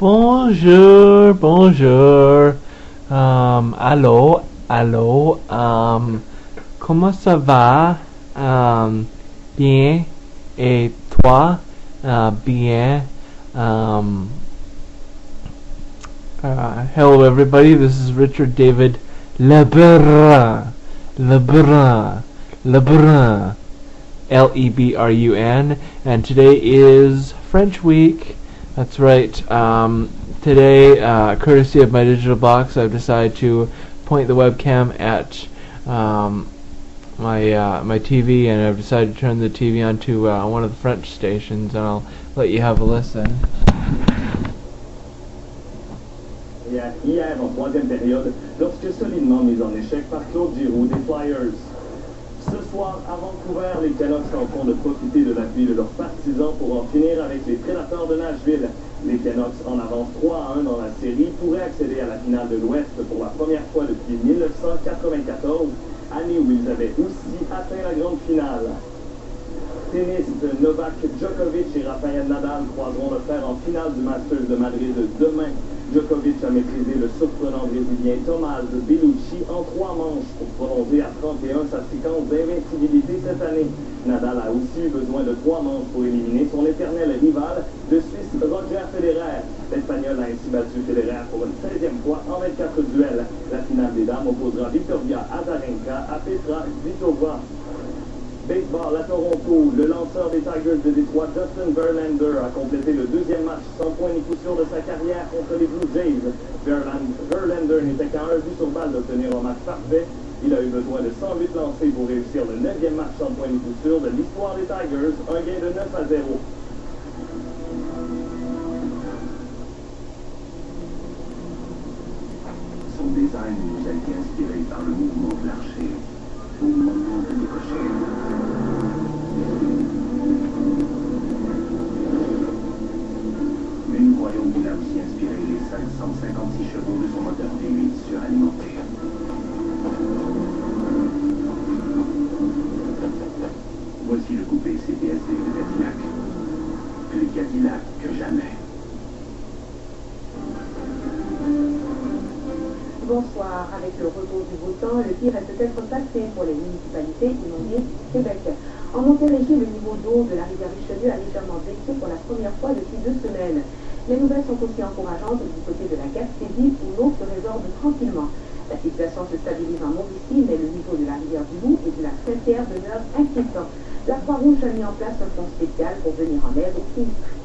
Bonjour, bonjour. Allô, allô. Comment ça va? Bien. Et toi? Bien. Hello, everybody. This is Richard David Lebrun. Lebrun. Lebrun. Lebrun. And today is French Week. That's right. Today, courtesy of my digital box, I've decided to point the webcam at my TV, and I've decided to turn the TV onto one of the French stations, and I'll let you have a listen. Hier, en troisième période, lorsque solidement mis en échec par Claude Giroux des Flyers. Ce soir, à Vancouver, les Canucks tenteront de profiter de l'appui de leurs partisans pour en finir avec les Prédateurs de Nashville. Les Canucks, en avance 3-1 dans la série, pourraient accéder à la finale de l'Ouest pour la première fois depuis 1994, année où ils avaient aussi atteint la grande finale. Tennis, Novak Djokovic et Rafael Nadal croiseront le fer en finale du Masters de Madrid demain. Djokovic a maîtrisé le surprenant brésilien Tomás Bellucci en 3 manches pour prolonger à 31 sa séquence d'invincibilité cette année. Nadal a aussi eu besoin de 3 manches pour éliminer son éternel rival, le Suisse Roger Federer. L'Espagnol a ainsi battu Federer pour une 16e fois en 24 duels. La finale des dames opposera Victoria Azarenka à Petra Kvitova. Baseball à Toronto, le lanceur des Tigers de Détroit, Justin Verlander, a complété le 2e match sans point ni coup sûr de sa carrière contre les Blue Jays. Verlander n'était qu'à un but sur balle d'obtenir un match parfait. Il a eu besoin de 108 lancés pour réussir le 9e match sans point ni coup sûr de l'histoire des Tigers, un gain de 9-0. Son design nous a été inspiré par le mouvement de l'archer, au moment de décocher. Mais nous croyons qu'il a aussi inspiré les 556 chevaux de son moteur V8 suralimenté. Voici le coupé CPSV de Cadillac. Plus Cadillac que jamais. Bonsoir. Avec le retour du beau temps, le pire est peut-être passé pour les municipalités inondées du Québec. En Montérégie, le niveau d'eau de la rivière Richelieu a légèrement baissé pour la première fois depuis 2 semaines. Les nouvelles sont aussi encourageantes du côté de la Gaspésie, où l'eau se résorbe tranquillement. La situation se stabilise en Mauricie, mais le niveau de la rivière du Loup et de la Saint-Pierre demeure inquiétant. La Croix-Rouge a mis en place un fonds spécial pour venir en aide aux sinistrés.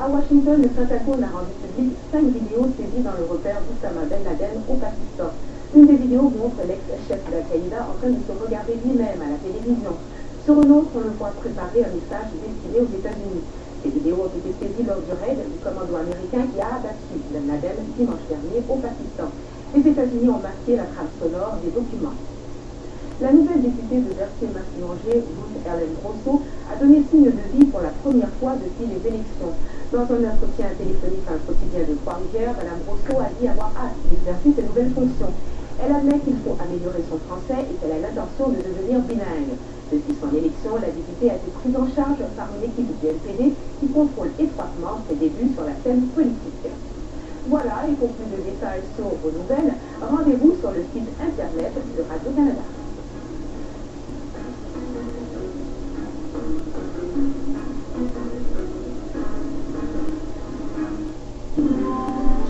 À Washington, le Pentagone a rendu public 5 vidéos saisies dans le repère d'Oussama Ben Laden au Pakistan. Une des vidéos montre l'ex-chef d'Al-Qaïda en train de se regarder lui-même à la télévision. Sur une autre, on le voit préparer un message destiné aux États-Unis. Ces vidéos ont été saisies lors du raid du commando américain qui a abattu Ben Laden dimanche dernier au Pakistan. Les États-Unis ont masqué la trame sonore des documents. La nouvelle députée de Berthier-Massignanger, Ruth Ellen Grosso, a donné signe de vie pour la première fois depuis les élections. Dans un entretien téléphonique à un quotidien de Trois-Rivières, Mme Grosso a dit avoir hâte d'exercer ses nouvelles fonctions. Elle admet qu'il faut améliorer son français et qu'elle a l'intention de devenir bilingue. Depuis son élection, la députée a été prise en charge par une équipe du NPD qui contrôle étroitement ses débuts sur la scène politique. Voilà, et pour plus de détails sur vos nouvelles, rendez-vous sur le site internet de Radio-Canada.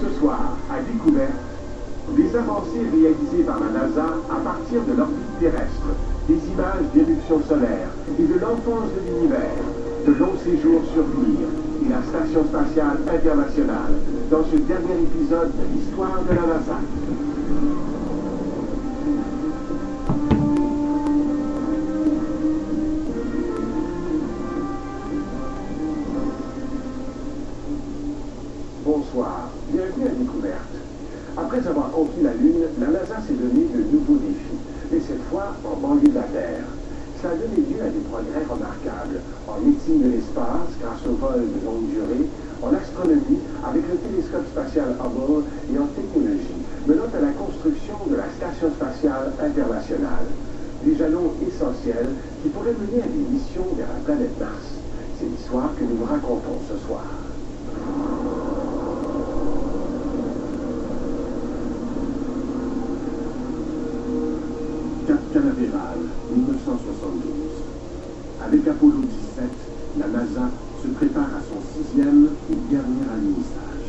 Ce soir, à Découverte, des avancées réalisées par la NASA à partir de l'orbite terrestre, des images d'éruptions solaires et de l'enfance de l'univers, de longs séjours sur Mir et la Station spatiale internationale dans ce dernier épisode de l'histoire de la NASA. Bonsoir, bienvenue à Découverte. Après avoir conquis la Lune, la NASA s'est donné de nouveaux défis, et cette fois en banlieue de la Terre. Ça a donné lieu à des progrès remarquables en médecine de l'espace grâce au vol de longue durée, en astronomie avec le télescope spatial Hubble et en technologie, menant à la construction de la Station spatiale internationale. Des jalons essentiels qui pourraient mener à des missions vers la planète Mars. C'est l'histoire que nous vous racontons ce soir. prépare à son 6e et dernier alunissage.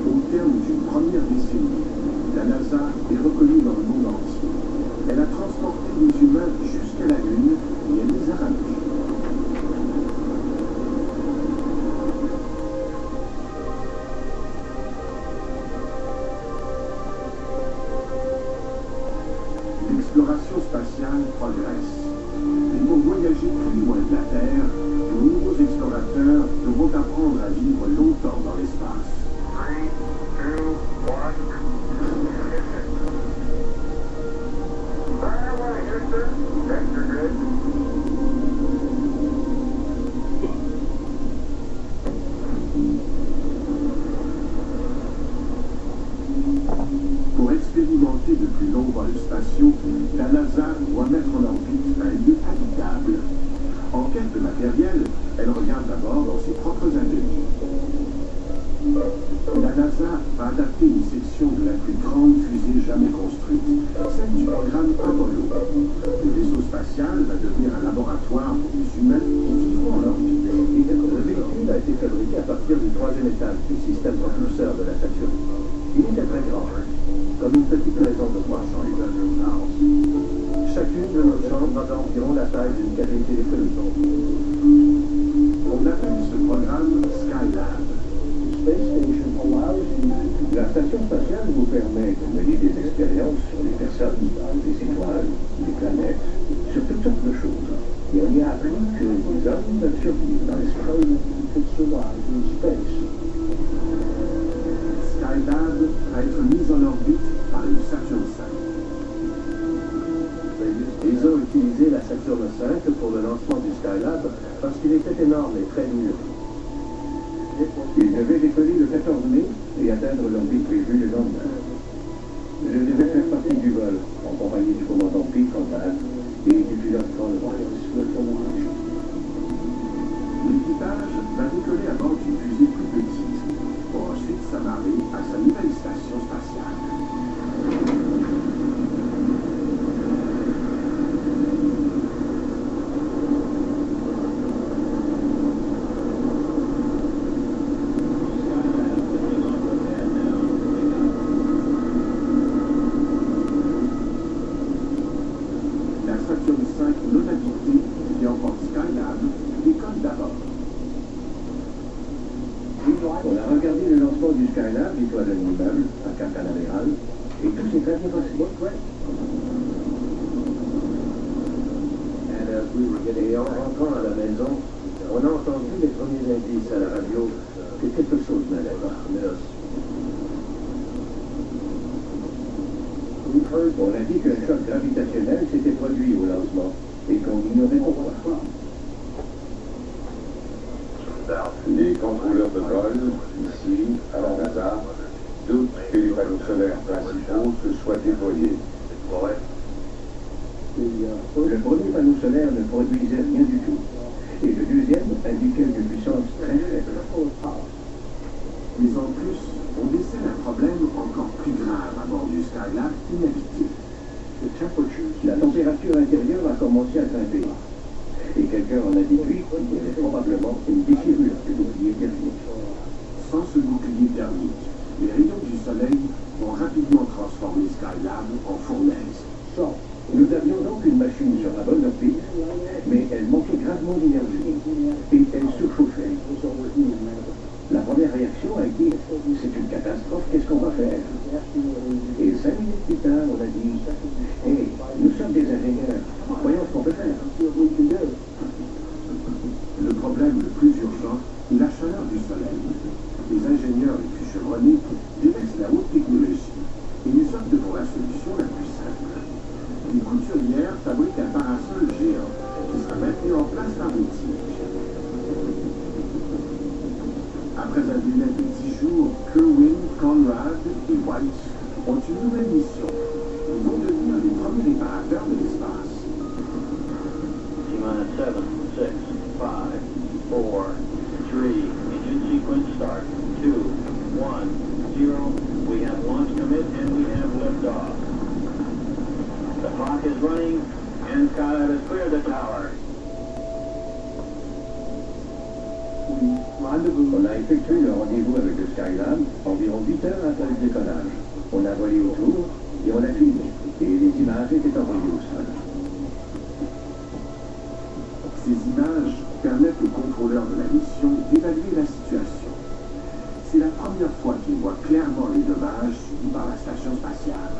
Au terme d'une première décennie, la NASA est reconnue dans le monde entier. Elle a transporté les humains jusqu'à la Lune et elle les a ramenés. L'exploration spatiale progresse. Et pour voyager plus loin de la Terre, de nouveaux explorateurs devront apprendre à vivre longtemps dans l'espace. 3, 2, 1. Fire away, Houston. Vector grid. Pour expérimenter de plus longs vols spatiaux, la NASA doit mettre en orbite un lieu habitable. En quête de matériel, elle regarde d'abord dans ses propres ateliers. La NASA va adapter une section de la plus grande fusée jamais construite, celle du programme Apollo. Le vaisseau spatial va devenir un laboratoire pour les humains qui vivront en orbite. Le véhicule a été fabriqué à partir du 3e étage du système propulseur de la Saturne. Il était très grand, comme une petite maison de 300 litres. Chacune de nos chambres a environ la taille d'une cabine téléphonique. On appelle ce programme Skylab. La station spatiale vous permet de mener des expériences sur les personnes, les étoiles, les planètes, sur toutes sortes de choses. Et on y a appris que les hommes peuvent survivre dans l'espace. Skylab va être mise en orbite par une Saturn V. Ils ont utilisé la Saturn V pour le lancement du Skylab parce qu'il était énorme et très dur. Ils devaient décoller le 14 mai et atteindre l'orbite prévue le lendemain. Je devais faire partie du vol, en compagnie du commandant Pete Conrad et du pilote Conrad. L'équipage va décoller à bord d'une fusée plus petite, pour ensuite s'amarrer à sa nouvelle station spatiale. La Saturn V non habitée, qui emporte Skylab, décolle d'abord. On a regardé le lancement du Skylab, l'étoile d'un immeuble, à Cap Canaveral, et tout s'est très bien passé. Et en rentrant à la maison, on a entendu les premiers indices à la radio que quelque chose n'allait pas. On a dit qu'un choc gravitationnel s'était produit au lancement et qu'on ignorait pourquoi. Les contrôleurs de vol, ici, à la NASA, doutent que les panneaux solaires principaux se soient déployés. Le premier panneau solaire ne produisait rien du tout. Et le deuxième indiquait une puissance très faible. Mais en plus, on décèle un problème encore plus grave à bord du Skylab inhabité. La température intérieure a commencé à grimper. Et quelqu'un en a déduit qu'il y avait probablement une déchirure du bouclier thermique. Sans ce bouclier thermique, les rayons du soleil vont rapidement transformer Skylab en fournaise. Nous avions donc une machine sur la bonne orbite, mais elle manquait gravement d'énergie et elle surchauffait. La première réaction a été « c'est une catastrophe, qu'est-ce qu'on va faire ?» Et 5 minutes plus tard, on a dit « Hey, nous sommes des ingénieurs, voyons ce qu'on peut faire. » Le problème le plus urgent est la chaleur du soleil. Les ingénieurs les plus chevronnés délaissent la haute technologie et ils optent pour la solution la plus simple. Les couturières fabriquent un parasol géant qui sera maintenu en place par des tiges. Après un délai de 10 jours, Kerwin, Conrad et White ont une nouvelle mission. Ils vont devenir les premiers réparateurs de l'espace. T-minus 7, 6, 5, 4, 3, engine sequence start, 2, 1, 0. We have launch commit and we have liftoff. The clock is running, and Skylab has cleared the tower. On a effectué le rendez-vous avec le Skylab environ 8 heures après le décollage. On a volé autour et on a filmé. Et les images étaient envoyées au sol. Ces images permettent aux contrôleurs de la mission d'évaluer la situation. C'est la première fois qu'ils voient clairement les dommages subis par la station spatiale.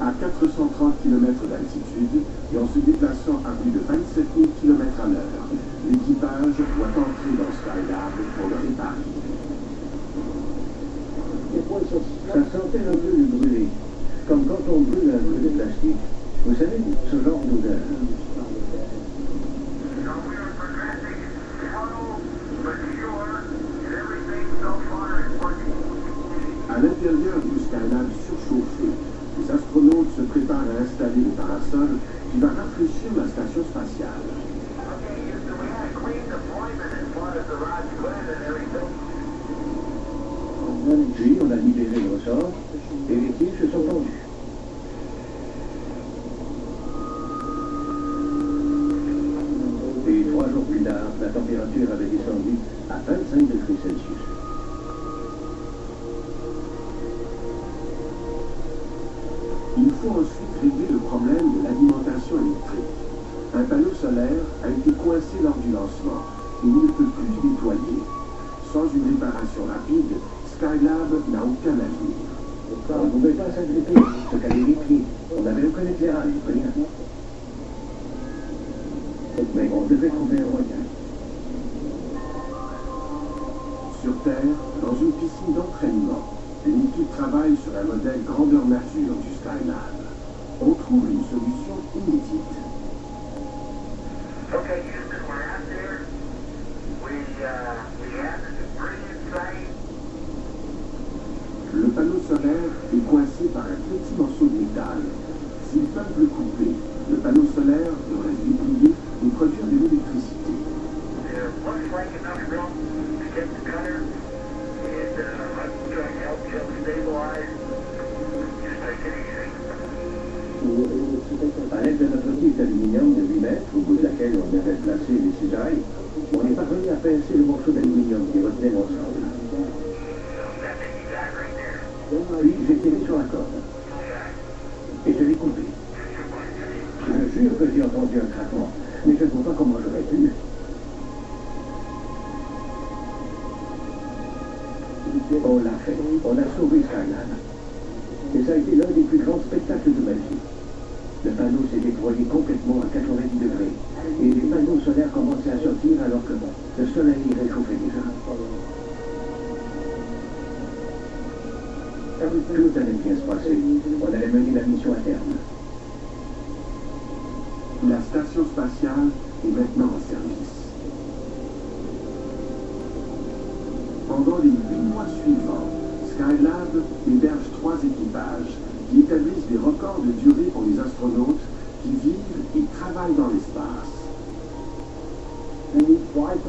À 430 km d'altitude et en se déplaçant à plus de 27 000 km à l'heure, l'équipage doit entrer dans Skylab pour le réparer. Ça sentait un peu le brûlé, comme quand on brûle un peu de plastique. Vous savez, ce genre d'odeur. À l'intérieur du Skylab surchauffé, les astronautes se préparent à installer le parasol qui va rafraîchir la station spatiale. Puis on a libéré le ressort et les tirs se sont tendus. Et 3 jours plus tard, la température avait descendu à 25 degrés Celsius. Il faut ensuite régler le problème de l'alimentation électrique. Un panneau solaire a été coincé lors du lancement et il ne peut plus déployer. Sans une réparation rapide, Skylab n'a aucun avenir. On ne pouvait pas s'agripper, se caler les pieds. On avait aucun éclairage, rien. Mais on devait trouver un moyen. Sur Terre, dans une piscine d'entraînement, une équipe travaille sur un modèle grandeur nature du Skylab. On trouve une solution inédite. Okay, Houston, we're out there. We have this brilliant site. Le panneau solaire est coincé par un petit morceau de métal. S'ils peuvent le couper, le panneau solaire devrait se déplier et produire de l'électricité. There looks like enough room to get the cutter, and I'm trying to help you stabilize. Just take it easy. À l'aide de notre kit d'aluminium de 8 mètres, au bout de laquelle on avait placé les cisailles, on est parvenu à pincer le morceau d'aluminium qui retenait l'ensemble. Puis j'ai tiré sur la corde. Et je l'ai coupé. Je jure que j'ai entendu un craquement, mais je ne vois pas comment j'aurais pu. On l'a fait. On a sauvé Skylab. Et ça a été l'un des plus grands spectacles de ma vie. Le panneau s'est déployé complètement à 90 degrés. Et les panneaux solaires commençaient à sortir alors que le soleil réchauffait déjà. Tout allait bien se passer. On allait mener la mission à terme. La station spatiale est maintenant en service. Pendant les 8 mois suivants, Skylab héberge 3 équipages qui établissent des records de durée pour les astronautes qui vivent et travaillent dans l'espace.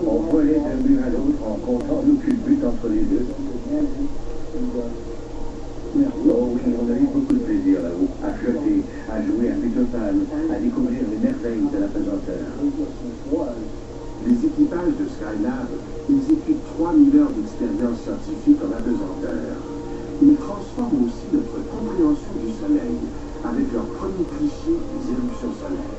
On volait d'un but à l'autre en comptant nos culbutes entre les deux. Oh oui, on a eu beaucoup de plaisir là-haut, à flotter, à jouer à Pétopan, à découvrir les merveilles de la pesanteur. Les équipages de Skylab exécutent 3000 heures d'expérience scientifique en apesanteur. Ils transforment aussi notre compréhension du Soleil avec leur premier cliché des éruptions solaires.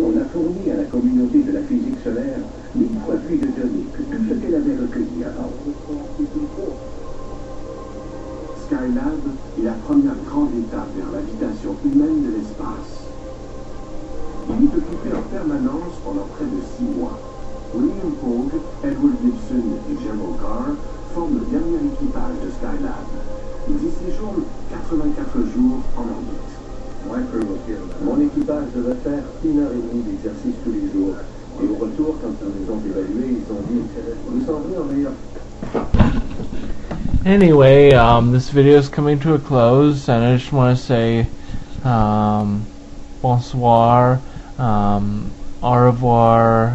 On a fourni à la communauté de la physique solaire 1000 fois plus de données que tout ce qu'elle avait recueilli avant. Skylab est la première grande étape vers l'habitation humaine de l'espace. Il est occupé en permanence pendant près de 6 mois. William Pogue, Edward Gibson et Gerald Carr forment le dernier équipage de Skylab. Ils y séjournent 84 jours en orbite. Mon équipage devait faire 1h30 d'exercice tous les jours. Et au retour, quand ils nous ont évalués, ils ont dit « Vous semblez en meilleur ». Anyway, this video is coming to a close, and I just want to say bonsoir, au revoir,